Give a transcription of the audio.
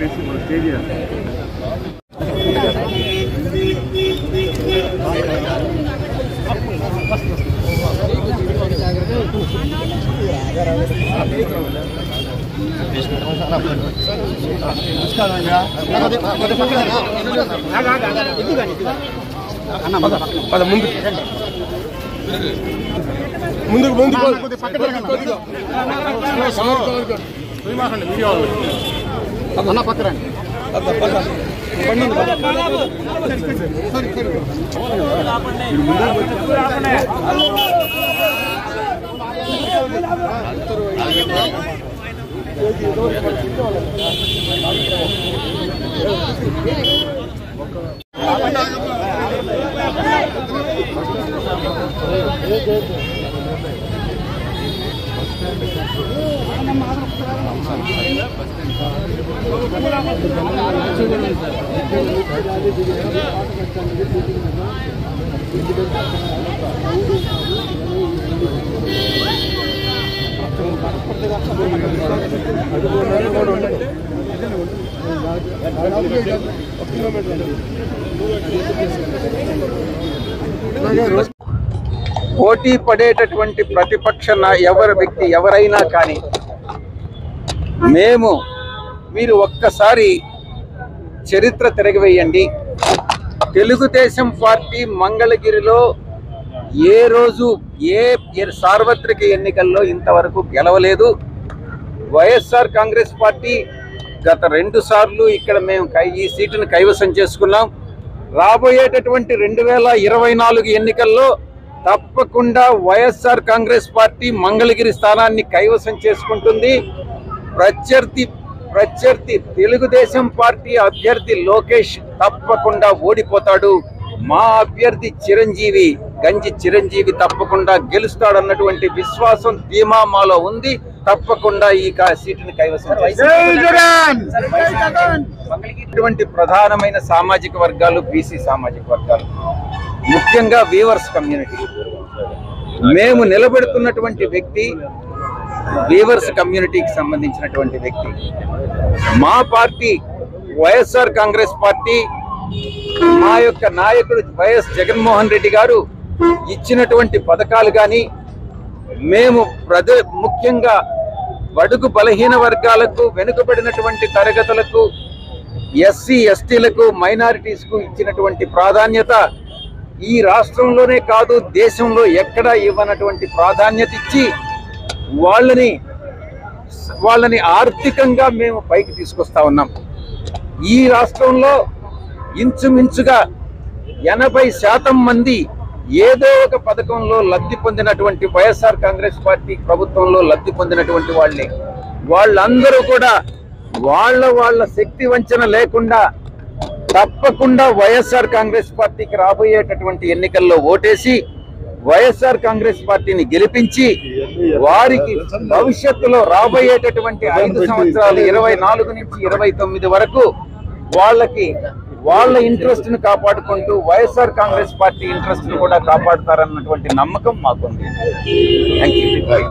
చెప్పేసి మన స్టేజ్ ముందుకు అన్న పక్కన పోటీ పడేటటువంటి ప్రతిపక్ష వ్యక్తి ఎవరైనా కానీ మీరు ఒక్కసారి చరిత్ర తిరగవేయండి. తెలుగుదేశం పార్టీ మంగళగిరిలో ఏ రోజు ఏ సార్వత్రిక ఎన్నికల్లో ఇంతవరకు గెలవలేదు. వైఎస్ఆర్ కాంగ్రెస్ పార్టీ గత 2 సార్లు ఇక్కడ మేము ఈ సీటును కైవసం చేసుకున్నాం. రాబోయేటటువంటి 2024 ఎన్నికల్లో తప్పకుండా వైఎస్ఆర్ కాంగ్రెస్ పార్టీ మంగళగిరి స్థానాన్ని కైవసం చేసుకుంటుంది. ప్రత్యర్థి తెలుగుదేశం పార్టీ అభ్యర్థి లోకేష్ తప్పకుండా ఓడిపోతాడు. మా అభ్యర్థి గంజి చిరంజీవి తప్పకుండా గెలుస్తాడన్నటువంటి విశ్వాసం ధీమా మాలో ఉంది. తప్పకుండా ఈ సీటుని కైవసం మంగళగిరి ప్రధానమైన సామాజిక వర్గాలు బీసీ సామాజిక వర్గాలు, ముఖ్యంగా వీవర్స్ కమ్యూనిటీ. మేము నిలబెడుతున్నటువంటి వ్యక్తి వీవర్స్ కమ్యూనిటీకి సంబంధించినటువంటి వ్యక్తి. మా పార్టీ వైఎస్ఆర్ కాంగ్రెస్ పార్టీ, మా యొక్క నాయకుడు వైఎస్ జగన్మోహన్ రెడ్డి గారు ఇచ్చినటువంటి పథకాలు కానీ, మేము ముఖ్యంగా బడుగు బలహీన వర్గాలకు, వెనుకబడినటువంటి తరగతులకు, ఎస్సీ ఎస్టీలకు, మైనారిటీస్కు ఇచ్చినటువంటి ప్రాధాన్యత ఈ రాష్ట్రంలోనే కాదు దేశంలో ఎక్కడా ఇవ్వనటువంటి ప్రాధాన్యత ఇచ్చి వాళ్ళని ఆర్థికంగా మేము పైకి తీసుకొస్తా ఉన్నాం. ఈ రాష్ట్రంలో ఇంచుమించుగా 80% మంది ఏదో ఒక పథకంలో లబ్ధి పొందినటువంటి వైఎస్ఆర్ కాంగ్రెస్ పార్టీ ప్రభుత్వంలో లబ్ధి పొందినటువంటి వాళ్ళందరూ కూడా వాళ్ళ శక్తి వంచన లేకుండా తప్పకుండా వైఎస్ఆర్ కాంగ్రెస్ పార్టీకి రాబోయేటటువంటి ఎన్నికల్లో ఓటేసి వైఎస్ఆర్ కాంగ్రెస్ పార్టీని గెలిపించి వారికి భవిష్యత్తులో రాబోయేటటువంటి 5 సంవత్సరాలు 24 నుంచి 29 వరకు వాళ్ళ ఇంట్రెస్ట్ ను కాపాడుకుంటూ వైఎస్ఆర్ కాంగ్రెస్ పార్టీ ఇంట్రెస్ట్ ను కూడా కాపాడుతారన్నటువంటి నమ్మకం మాకుంది. థాంక్యూ.